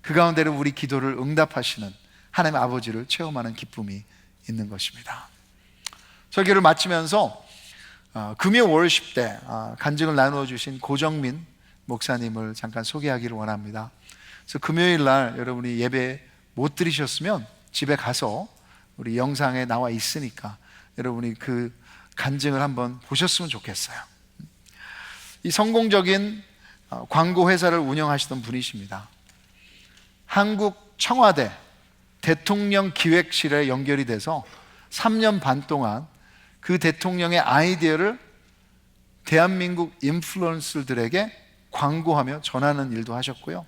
그 가운데는 우리 기도를 응답하시는 하나님 아버지를 체험하는 기쁨이 있는 것입니다. 설교를 마치면서 금요 월십 때 간증을 나누어 주신 고정민 목사님을 잠깐 소개하기를 원합니다. 그래서 금요일 날 여러분이 예배 못 드리셨으면 집에 가서 우리 영상에 나와 있으니까 여러분이 그 간증을 한번 보셨으면 좋겠어요. 이 성공적인 광고 회사를 운영하시던 분이십니다. 한국 청와대 대통령 기획실에 연결이 돼서 3년 반 동안 그 대통령의 아이디어를 대한민국 인플루언서들에게 광고하며 전하는 일도 하셨고요.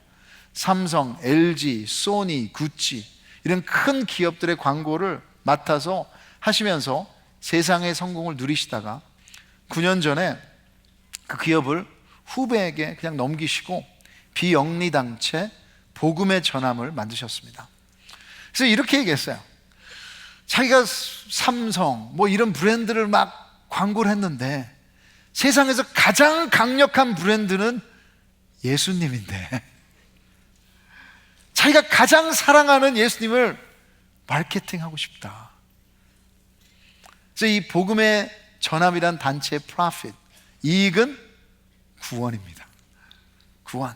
삼성, LG, 소니, 구찌 이런 큰 기업들의 광고를 맡아서 하시면서 세상의 성공을 누리시다가 9년 전에 그 기업을 후배에게 그냥 넘기시고 비영리단체 복음의 전함을 만드셨습니다. 그래서 이렇게 얘기했어요. 자기가 삼성 뭐 이런 브랜드를 막 광고를 했는데 세상에서 가장 강력한 브랜드는 예수님인데 자기가 가장 사랑하는 예수님을 마케팅하고 싶다. 그래서 이 복음의 전함이란 단체의 프로핏, 이익은 구원입니다. 구원.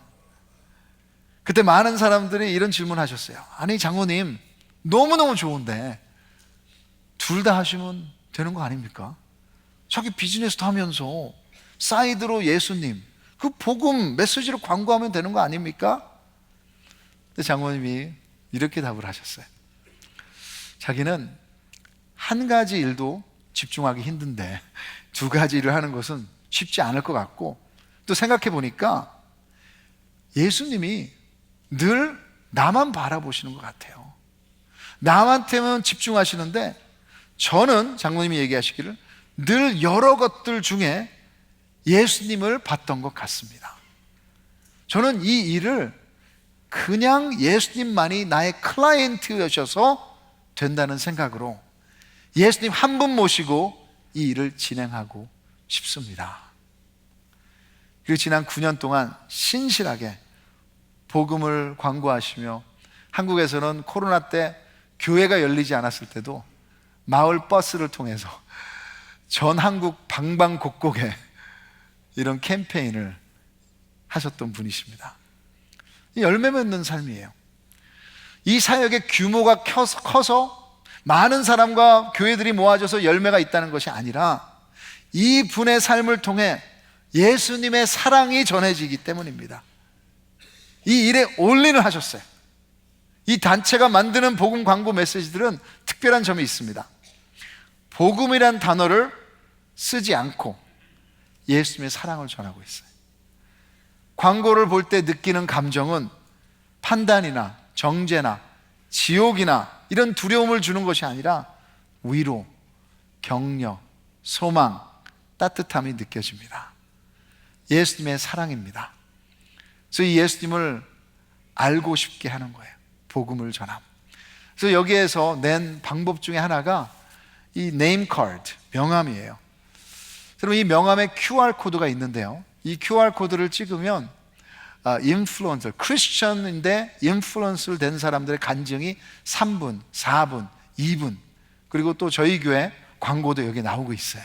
그때 많은 사람들이 이런 질문을 하셨어요. 아니 장로님 너무너무 좋은데 둘 다 하시면 되는 거 아닙니까? 자기 비즈니스도 하면서 사이드로 예수님 그 복음 메시지로 광고하면 되는 거 아닙니까? 근데 장모님이 이렇게 답을 하셨어요. 자기는 한 가지 일도 집중하기 힘든데 두 가지 일을 하는 것은 쉽지 않을 것 같고, 또 생각해 보니까 예수님이 늘 나만 바라보시는 것 같아요. 남한테만 집중하시는데 저는 장모님이 얘기하시기를 늘 여러 것들 중에 예수님을 봤던 것 같습니다. 저는 이 일을 그냥 예수님만이 나의 클라이언트여셔서 된다는 생각으로 예수님 한 분 모시고 이 일을 진행하고 싶습니다. 그리고 지난 9년 동안 신실하게 복음을 광고하시며 한국에서는 코로나 때 교회가 열리지 않았을 때도 마을 버스를 통해서 전 한국 방방곡곡에 이런 캠페인을 하셨던 분이십니다. 열매 맺는 삶이에요. 이 사역의 규모가 커서 많은 사람과 교회들이 모아져서 열매가 있다는 것이 아니라 이 분의 삶을 통해 예수님의 사랑이 전해지기 때문입니다. 이 일에 올인을 하셨어요. 이 단체가 만드는 복음 광고 메시지들은 특별한 점이 있습니다. 복음이란 단어를 쓰지 않고 예수님의 사랑을 전하고 있어요. 광고를 볼 때 느끼는 감정은 판단이나 정죄나 지옥이나 이런 두려움을 주는 것이 아니라 위로, 격려, 소망, 따뜻함이 느껴집니다. 예수님의 사랑입니다. 그래서 이 예수님을 알고 싶게 하는 거예요. 복음을 전함. 그래서 여기에서 낸 방법 중에 하나가 이 네임 카드, 명함이에요. 그럼 이 명함에 QR코드가 있는데요. 이 QR코드를 찍으면 인플루언서, 크리스천인데 인플루언서를 된 사람들의 간증이 3분, 4분, 2분, 그리고 또 저희 교회 광고도 여기 나오고 있어요.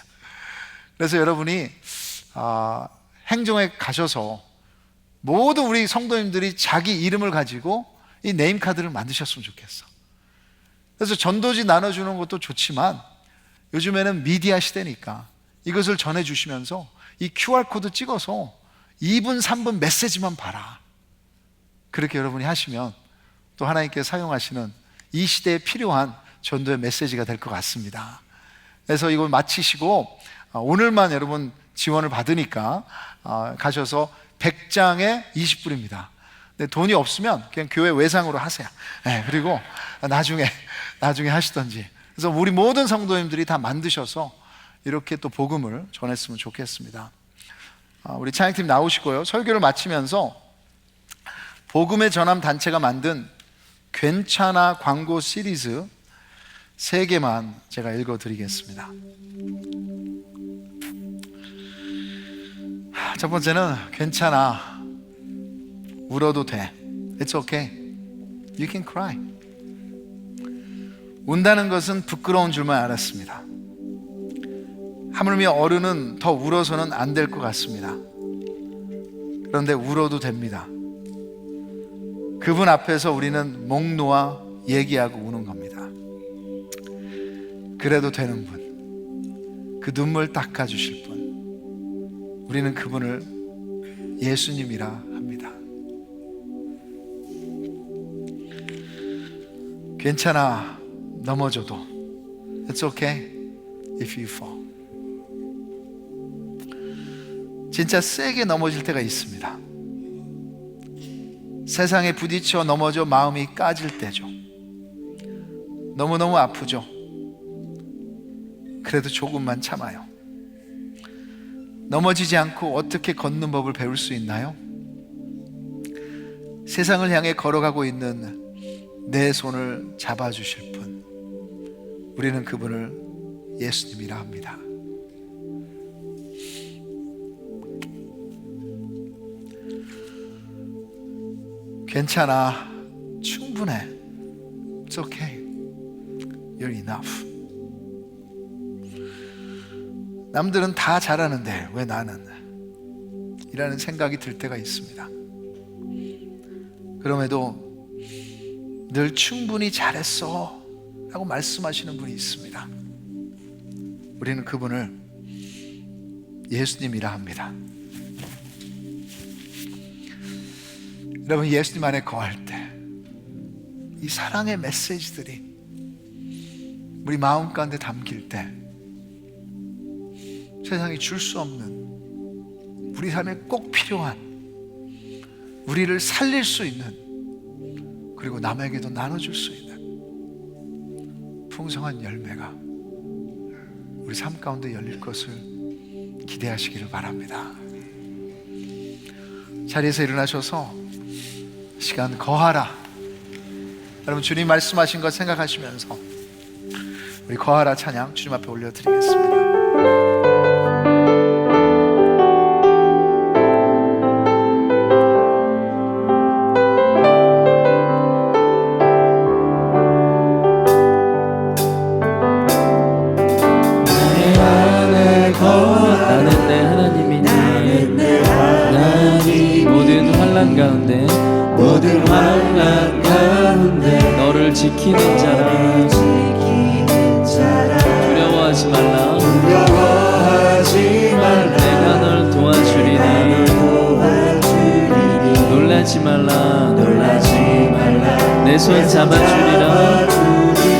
그래서 여러분이 행정에 가셔서 모두 우리 성도님들이 자기 이름을 가지고 이 네임카드를 만드셨으면 좋겠어. 그래서 전도지 나눠주는 것도 좋지만 요즘에는 미디어 시대니까 이것을 전해주시면서 이 QR코드 찍어서 2분, 3분 메시지만 봐라. 그렇게 여러분이 하시면 또 하나님께 사용하시는 이 시대에 필요한 전도의 메시지가 될 것 같습니다. 그래서 이걸 마치시고 오늘만 여러분 지원을 받으니까 가셔서 100장에 20불입니다. 근데 돈이 없으면 그냥 교회 외상으로 하세요. 네, 그리고 나중에 하시던지. 그래서 우리 모든 성도님들이 다 만드셔서 이렇게 또 복음을 전했으면 좋겠습니다. 우리 찬양팀 나오시고요. 설교를 마치면서 복음의 전함 단체가 만든 괜찮아 광고 시리즈 3개만 제가 읽어드리겠습니다. 첫 번째는 괜찮아, 울어도 돼. It's okay. You can cry. 운다는 것은 부끄러운 줄만 알았습니다. 하물며 어른은 더 울어서는 안 될 것 같습니다. 그런데 울어도 됩니다. 그분 앞에서 우리는 목 놓아 얘기하고 우는 겁니다. 그래도 되는 분, 그 눈물 닦아주실 분, 우리는 그분을 예수님이라 합니다. 괜찮아, 넘어져도 It's okay if you fall. 진짜 세게 넘어질 때가 있습니다. 세상에 부딪혀 넘어져 마음이 까질 때죠. 너무너무 아프죠. 그래도 조금만 참아요. 넘어지지 않고 어떻게 걷는 법을 배울 수 있나요? 세상을 향해 걸어가고 있는 내 손을 잡아주실 분, 우리는 그분을 예수님이라 합니다. 괜찮아, 충분해. It's okay. You're enough. 남들은 다 잘하는데 왜 나는? 이라는 생각이 들 때가 있습니다. 그럼에도 늘 충분히 잘했어 라고 말씀하시는 분이 있습니다. 우리는 그분을 예수님이라 합니다. 여러분, 예수님 안에 거할 때 이 사랑의 메시지들이 우리 마음 가운데 담길 때 세상이 줄 수 없는, 우리 삶에 꼭 필요한, 우리를 살릴 수 있는, 그리고 남에게도 나눠줄 수 있는 풍성한 열매가 우리 삶 가운데 열릴 것을 기대하시기를 바랍니다. 자리에서 일어나셔서 시간 거하라. 여러분, 주님 말씀하신 것 생각하시면서 우리 거하라 찬양 주님 앞에 올려드리겠습니다. 나는 내 하나님이니 모든 환난 가운데 너를 지키는 자라 두려워하지 말라 내가 널 도와주리니 놀라지 말라 내 손 잡아주리라.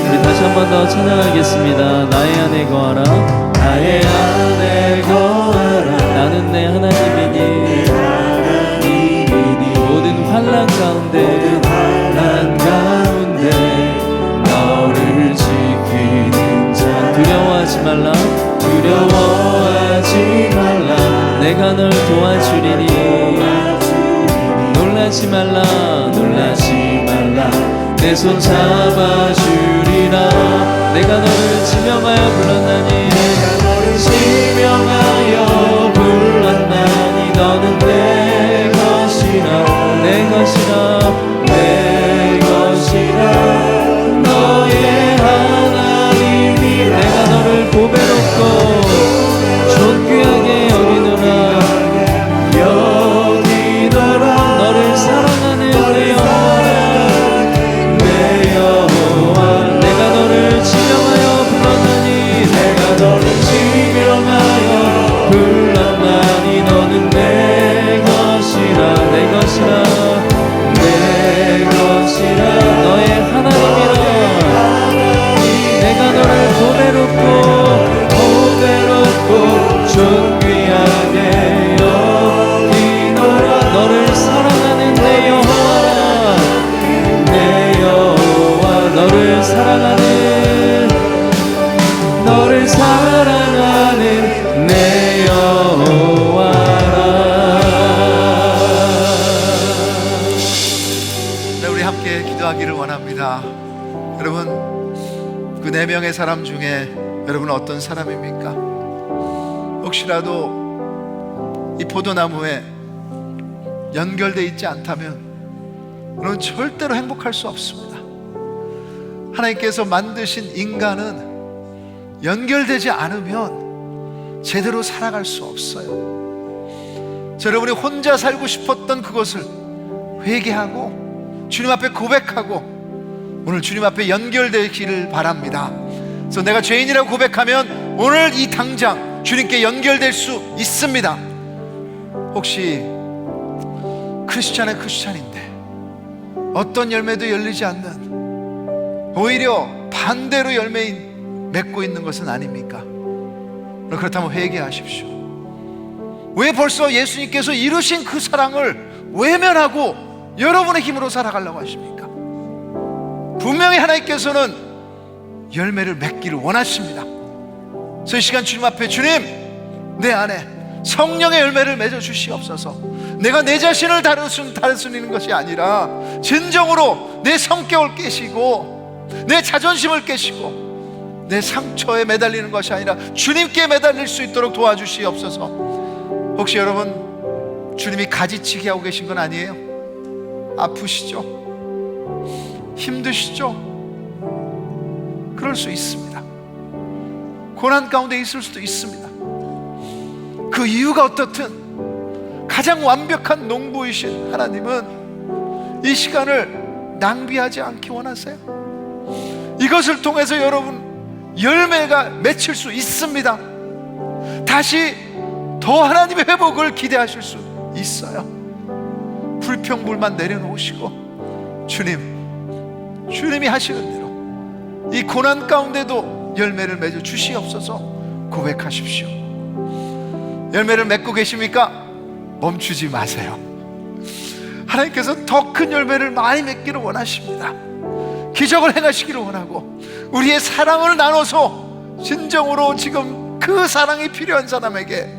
우리 다시 한 번 더 찬양하겠습니다. 나의 안에 거하라. 나의 안에 거하라. 나는 내 하나님이니 모든 환난 가운데 너를 지키는 자 두려워하지 말라 내가 널 도와주리니 놀라지 말라 내 손 잡아주리라. 내가 너를 지명하여 불렀나니 너는 내 것이라 너의 하나님이 내가 너를 보배롭고 존귀하게 여기노라 너를 사랑하는 내 여호와 내가 너를 지명하여 불렀나니 내가 너를 향해 여기노라. 너를 사랑하는 내 여호와, 내 여호와. 너를 사랑하는, 너를 사랑하는 내 여호와라. 네, 우리 함께 기도하기를 원합니다. 여러분, 그 4명의 사람 중에 여러분은 어떤 사람입니까? 혹시라도 이 포도나무에 연결되어 있지 않다면 우리는 절대로 행복할 수 없습니다. 하나님께서 만드신 인간은 연결되지 않으면 제대로 살아갈 수 없어요. 여러분이 혼자 살고 싶었던 그것을 회개하고 주님 앞에 고백하고 오늘 주님 앞에 연결되기를 바랍니다. 그래서 내가 죄인이라고 고백하면 오늘 이 당장 주님께 연결될 수 있습니다. 혹시 크리스찬인데 어떤 열매도 열리지 않는, 오히려 반대로 열매 맺고 있는 것은 아닙니까? 그렇다면 회개하십시오. 왜 벌써 예수님께서 이루신 그 사랑을 외면하고 여러분의 힘으로 살아가려고 하십니까? 분명히 하나님께서는 열매를 맺기를 원하십니다. 그래서 이 시간 주님 앞에, 주님, 내 안에 성령의 열매를 맺어 주시옵소서. 내가 내 자신을 다스리는 것이 아니라 진정으로 내 성격을 깨시고 내 자존심을 깨시고 내 상처에 매달리는 것이 아니라 주님께 매달릴 수 있도록 도와주시옵소서. 혹시 여러분 주님이 가지치기 하고 계신 건 아니에요? 아프시죠? 힘드시죠? 그럴 수 있습니다. 고난 가운데 있을 수도 있습니다. 그 이유가 어떻든 가장 완벽한 농부이신 하나님은 이 시간을 낭비하지 않기 원하세요. 이것을 통해서 여러분 열매가 맺힐 수 있습니다. 다시 더 하나님의 회복을 기대하실 수 있어요. 불평불만 내려놓으시고 주님이 하시는 대로 이 고난 가운데도 열매를 맺어 주시옵소서 고백하십시오. 열매를 맺고 계십니까? 멈추지 마세요. 하나님께서 더 큰 열매를 많이 맺기를 원하십니다. 기적을 행하시기를 원하고 우리의 사랑을 나눠서 진정으로 지금 그 사랑이 필요한 사람에게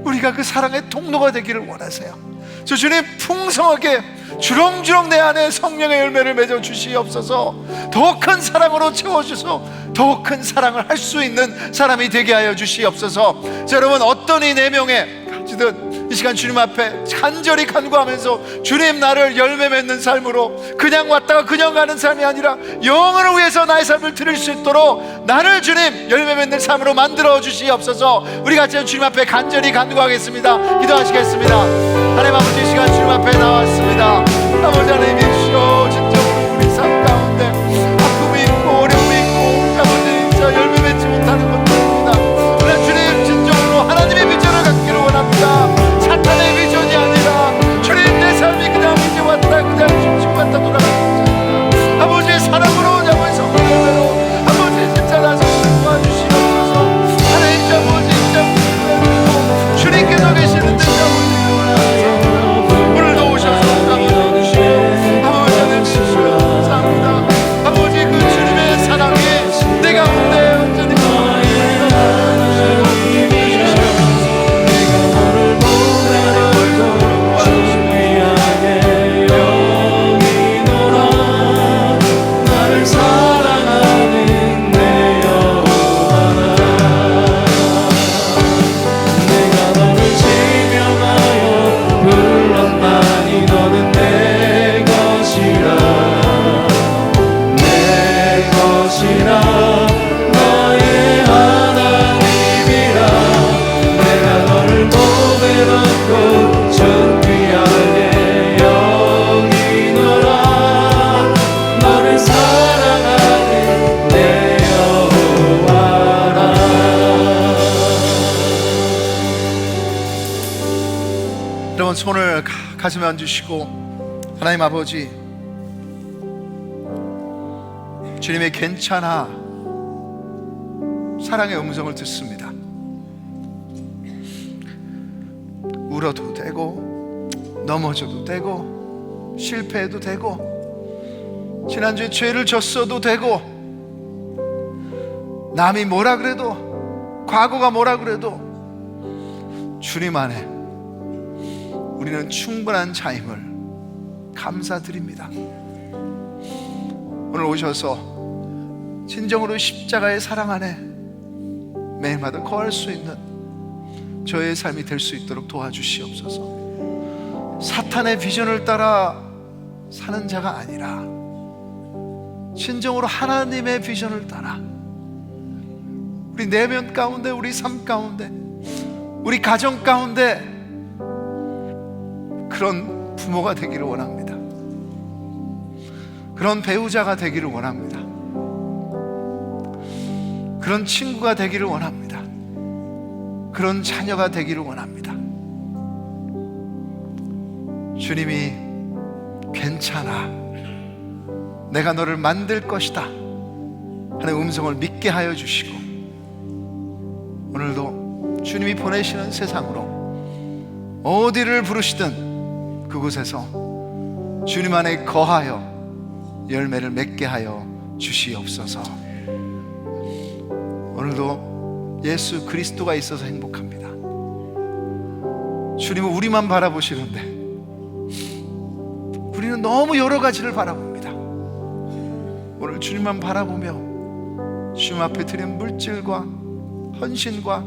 우리가 그 사랑의 통로가 되기를 원하세요. 저 주님, 풍성하게 주렁주렁 내 안에 성령의 열매를 맺어 주시옵소서. 더 큰 사랑으로 채워주셔서 더 큰 사랑을 할 수 있는 사람이 되게 하여 주시옵소서. 자, 여러분, 어떤 이 4명의 가지든 이 시간 주님 앞에 간절히 간구하면서 주님, 나를 열매 맺는 삶으로 그냥 왔다가 그냥 가는 삶이 아니라 영혼을 위해서 나의 삶을 드릴 수 있도록 나를 주님 열매 맺는 삶으로 만들어 주시옵소서. 우리 같이 주님 앞에 간절히 간구하겠습니다. 기도하시겠습니다. 하나님 아버지, 이 시간 주님 앞에 나왔습니다. 아버지 하나님 이시오, 진정으로 우리 삶 가운데 아픔이 있고 어려움이 있고 아버지 진짜 열매 맺지 못하는 것들입니다. 그러나 주님, 진정으로 하나님의 비전을 갖기를 원합니다. 사탄의 비전이 아니라 주님, 내 삶이 그냥 이제 왔다 그냥 죽고 왔다 돌아가는 아버지의 사랑으로 아버지 성령으로 아버지 진짜 나서 도와주시옵소서. 하나님 아버지 진짜 주님께서 계시는데 아버지 오늘도 오셔서 아버지 하나님 주시옵소서. 감사합니다. 아버지 그 주님의 사랑이 내 가운데 온전히 손을 가슴에 얹으시고 하나님 아버지, 주님의 괜찮아 사랑의 음성을 듣습니다. 울어도 되고 넘어져도 되고 실패해도 되고 지난주에 죄를 졌어도 되고 남이 뭐라 그래도 과거가 뭐라 그래도 주님 안에 우리는 충분한 자임을 감사드립니다. 오늘 오셔서 진정으로 십자가의 사랑 안에 매일마다 거할 수 있는 저의 삶이 될 수 있도록 도와주시옵소서. 사탄의 비전을 따라 사는 자가 아니라 진정으로 하나님의 비전을 따라 우리 내면 가운데, 우리 삶 가운데, 우리 가정 가운데 그런 부모가 되기를 원합니다. 그런 배우자가 되기를 원합니다. 그런 친구가 되기를 원합니다. 그런 자녀가 되기를 원합니다. 주님이 괜찮아, 내가 너를 만들 것이다 하는 음성을 믿게 하여 주시고, 오늘도 주님이 보내시는 세상으로 어디를 부르시든 그곳에서 주님 안에 거하여 열매를 맺게 하여 주시옵소서. 오늘도 예수 그리스도가 있어서 행복합니다. 주님은 우리만 바라보시는데 우리는 너무 여러 가지를 바라봅니다. 오늘 주님만 바라보며 주님 앞에 드린 물질과 헌신과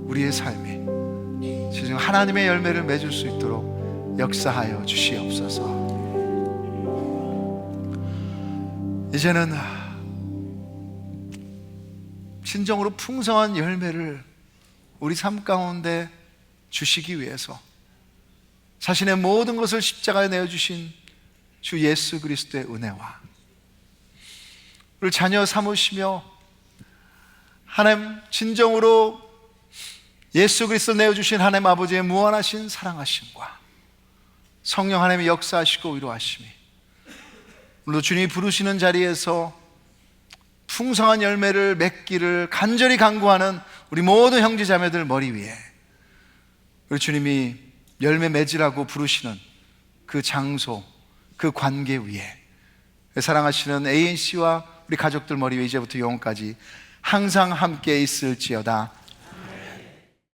우리의 삶이 지금 하나님의 열매를 맺을 수 있도록 역사하여 주시옵소서. 이제는 진정으로 풍성한 열매를 우리 삶 가운데 주시기 위해서 자신의 모든 것을 십자가에 내어주신 주 예수 그리스도의 은혜와 우리 자녀 삼으시며 하나님 진정으로 예수 그리스도 내어주신 하나님 아버지의 무한하신 사랑하심과 성령 하나님의 역사하시고 위로하심이 오늘도 주님이 부르시는 자리에서 풍성한 열매를 맺기를 간절히 간구하는 우리 모든 형제 자매들 머리 위에 우리 주님이 열매 맺으라고 부르시는 그 장소, 그 관계 위에 사랑하시는 ANC와 우리 가족들 머리 위에 이제부터 영원까지 항상 함께 있을지어다.